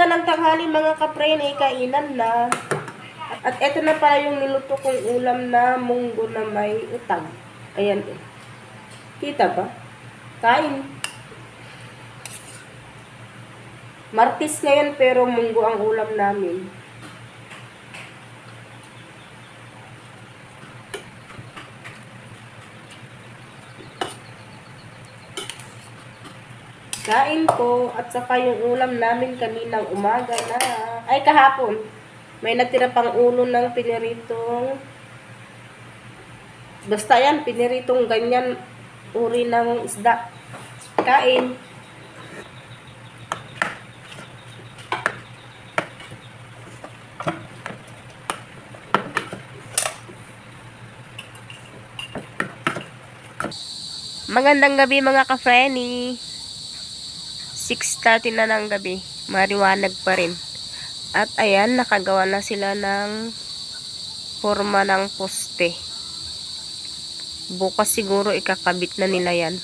na ng tanghali mga kapre, na kainan na. At eto na pala yung niluto kong ulam na munggo na may utang. Ayan. Kita ba? Kain. Martis ngayon pero munggo ang ulam namin. Kain po at saka yung ulam namin kaninang umaga na. Ay, kahapon. May natira pang ulo ng piniritong. Basta yan, piniritong ganyan uri ng isda. Kain. Magandang gabi mga ka-Frenny. 6:30 na ng gabi. Mariwanag pa rin. At ayan, nakagawa na sila ng forma ng poste. Bukas siguro ikakabit na nila yan.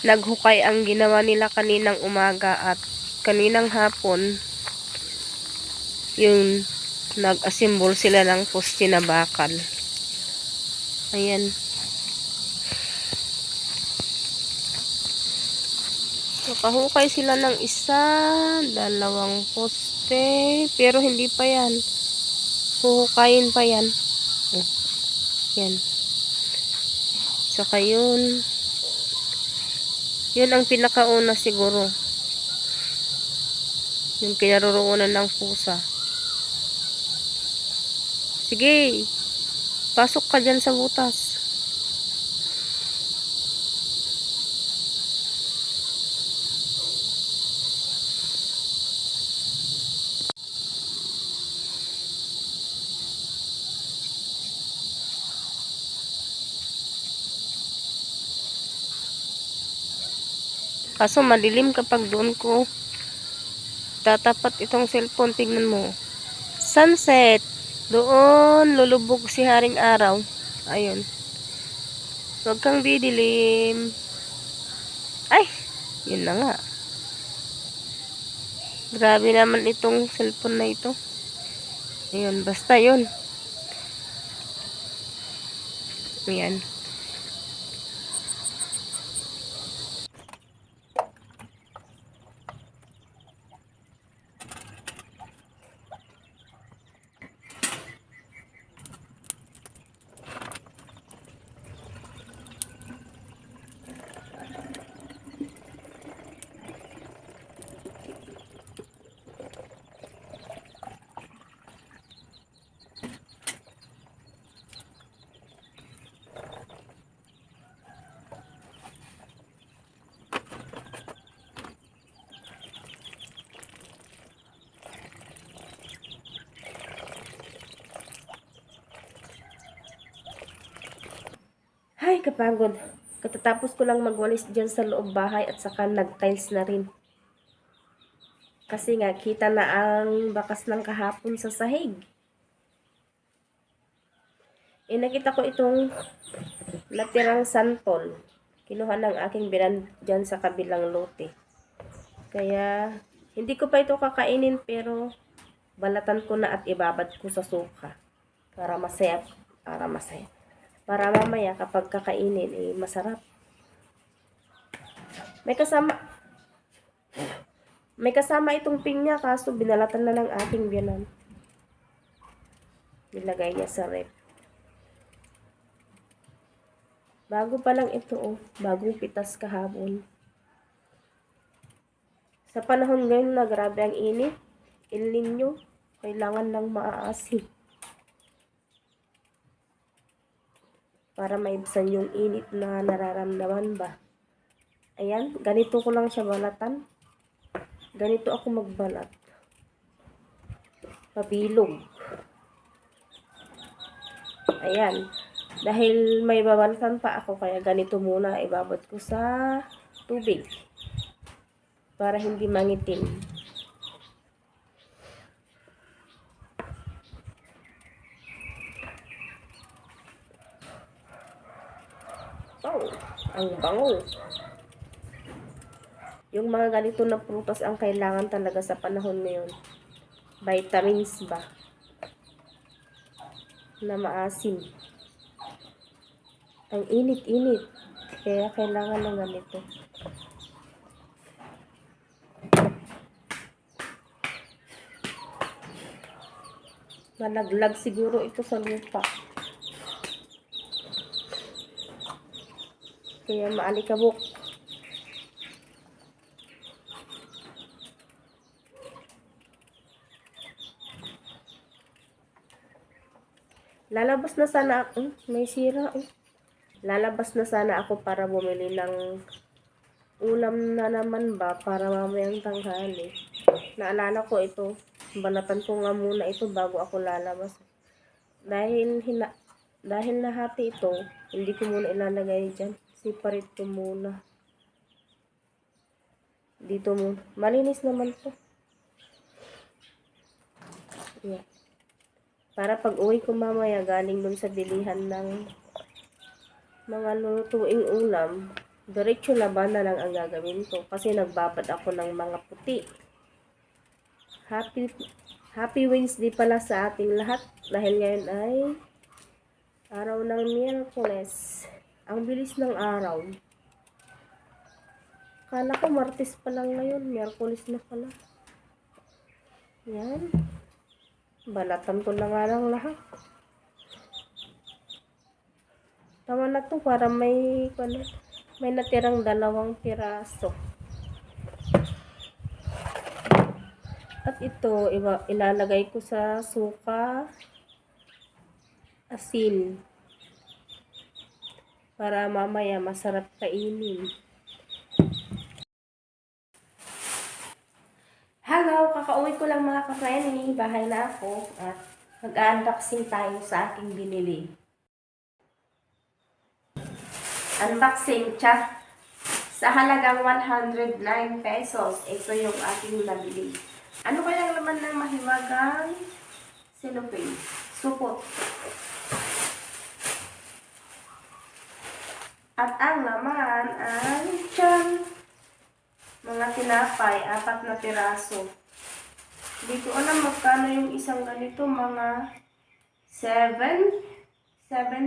Naghukay ang ginawa nila kaninang umaga at kaninang hapon yung nag-assemble sila ng poste na bakal. Ayan. Nakahukay sila ng isa, dalawang poste, pero hindi pa yan. Huhukayin pa yan. Oh, yan. Saka yun. Yun ang pinakauna siguro. Yung kinaroroonan ng pusa. Sige, pasok ka dyan sa butas. Kaso madilim kapag doon ko tatapat itong cellphone. Tignan mo. Sunset. Doon lulubog si Haring Araw. Ayun. Huwag kang didilim. Ay! Yun na nga. Grabe naman itong cellphone na ito. Ayun. Basta yun. Ayan. Ay, kapagod. Katatapos ko lang magwalis dyan sa loob bahay at saka nag-tiles na rin. Kasi nga, kita na ang bakas ng kahapon sa sahig. Nakita ko itong natirang santol. Kinuha ng aking binan dyan sa kabilang lote. Kaya, hindi ko pa ito kakainin pero balatan ko na at ibabad ko sa suka. Para masaya. Para mamaya kapag kakainin, masarap. May kasama itong pinya kaso binalatan na ng aking biyanan. Nilagay niya sa rep. Bago pa lang ito, bagong pitas kahapon. Sa panahon ngayon na grabe ang init, El Nino, kailangan ng maaasim. Para maibsan yung init na nararamdaman ba. Ayan, ganito ko lang siya balatan. Ganito ako magbalat. Pabilog. Ayan. Dahil may babalatan pa ako, kaya ganito muna ibabad ko sa tubig. Para hindi mangitim. Oh, ang bango. Yung mga ganito na prutas ang kailangan talaga sa panahon ngayon. Vitamins ba? Na maasim. Ang init-init. Kaya kailangan ng ganito. Malaglag siguro ito sa lupa. Kaya maalikabok. Lalabas na sana ako. May sira. Lalabas na sana ako para bumili ng ulam na naman ba para mamayang tanghali. Naalala ko ito. Banatan ko nga muna ito bago ako lalabas. Dahil nahati ito, hindi ko muna ilalagay dyan. Separate ko muna. Dito muna. Malinis naman to. Yeah. Para pag uwi ko mamaya galing dun sa bilihan ng mga lutuing ulam, diretso laban na lang ang gagawin ko. Kasi nagbabad ako ng mga puti. Happy Wednesday pala sa ating lahat. Dahil ngayon ay araw ng Miyerkules. Ang bilis ng araw. Kala ko Martes pa lang ngayon. Miyerkules na pala. Yan. Balatan ko na nga lang lahat. Tama na to para may natirang 2 piraso. At ito, ilalagay ko sa suka, asin. Para mamaya masarap kainin. Hello! Kakauwi ko lang mga ka-friendly. Bahay na ako. At mag-unboxing tayo sa aking binili. Unboxing siya. Sa halagang 109 pesos. Ito yung aking nabili. Ano kaya laman ng mahiwagang cellophane? Supot. At ang laman ay tiyan. Mga tinapay, 4 na piraso. Hindi ko alam magkano yung isang ganito. Mga 7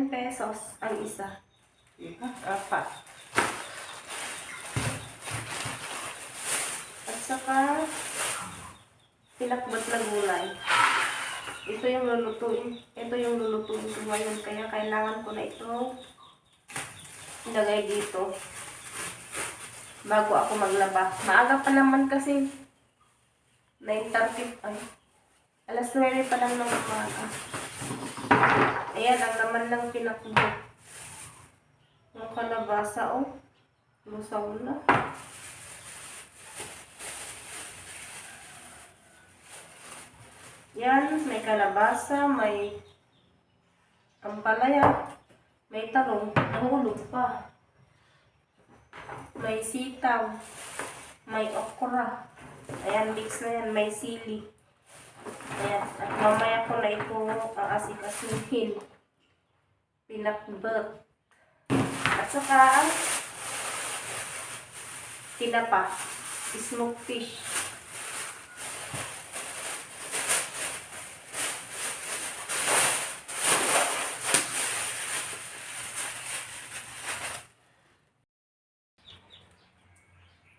pesos ang isa. 4. At saka pinakbat na gulay. Ito yung lulutuin. Ito yung lulutuin ko ngayon. Kaya kailangan ko na ito ilagay dito bago ako maglaba. Maaga pa naman kasi 9:30 ay alas 9 pa lang ng umaga. Ayan, ang laman lang pinakubot. Ang kalabasa, oh. Lusaw na. Yan, may kalabasa, may ampalaya, may talong, nahulog pa. May sitaw, may okra. Ayan, mix na yan, may sili. Ayan, at mamaya ko na ito aasikasuhin. Pinakbet. At saka, tinapa, smoked fish.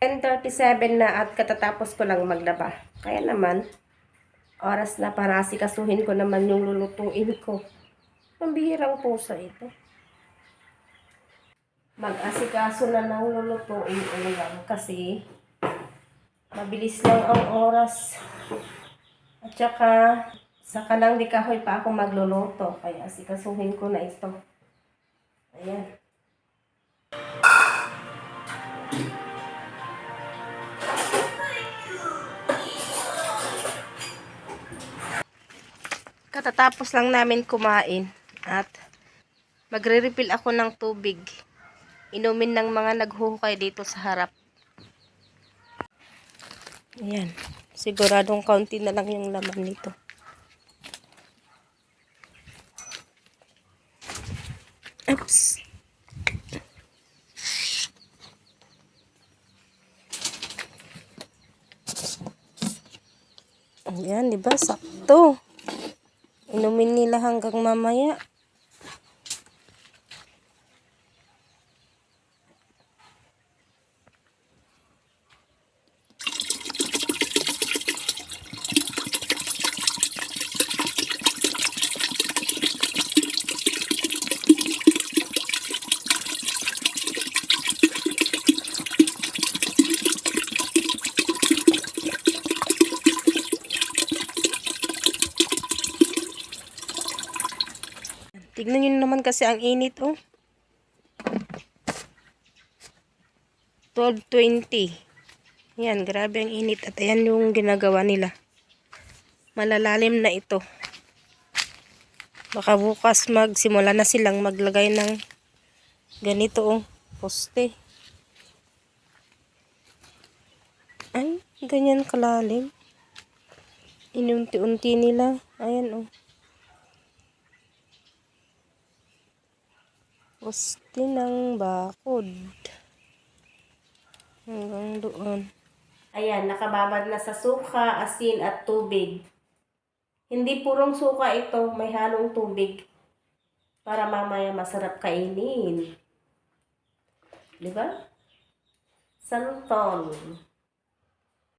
.37 na at katatapos ko lang maglaba. Kaya naman, oras na para asikasuhin ko naman yung lulutuin ko. Pambihirang pusa ito. Mag-asikaso na ng lulutuin ulam kasi mabilis lang ang oras. At saka, sa kanang di kahoy pa ako magluluto. Kaya asikasuhin ko na ito. Ayan. Katatapos lang namin kumain at magre-refill ako ng tubig. Inumin ng mga naghuhukay dito sa harap. Ayan. Siguradong kaunti na lang yung laman nito. Oops. Ayan, di ba? Sakto. Inumin nila hanggang mamaya. Tignan nyo naman kasi ang init, oh. 12:20. Yan, grabe ang init. At ayan yung ginagawa nila. Malalalim na ito. Baka bukas magsimula na silang maglagay ng ganito, oh, poste. Ay, ganyan kalalim. Inunti-unti nila. Ayan, oh. Poste ng bakod. Hanggang doon. Ayan, nakababad na sa suka, asin at tubig. Hindi purong suka ito, may halong tubig. Para mamaya masarap kainin. Diba? Santol.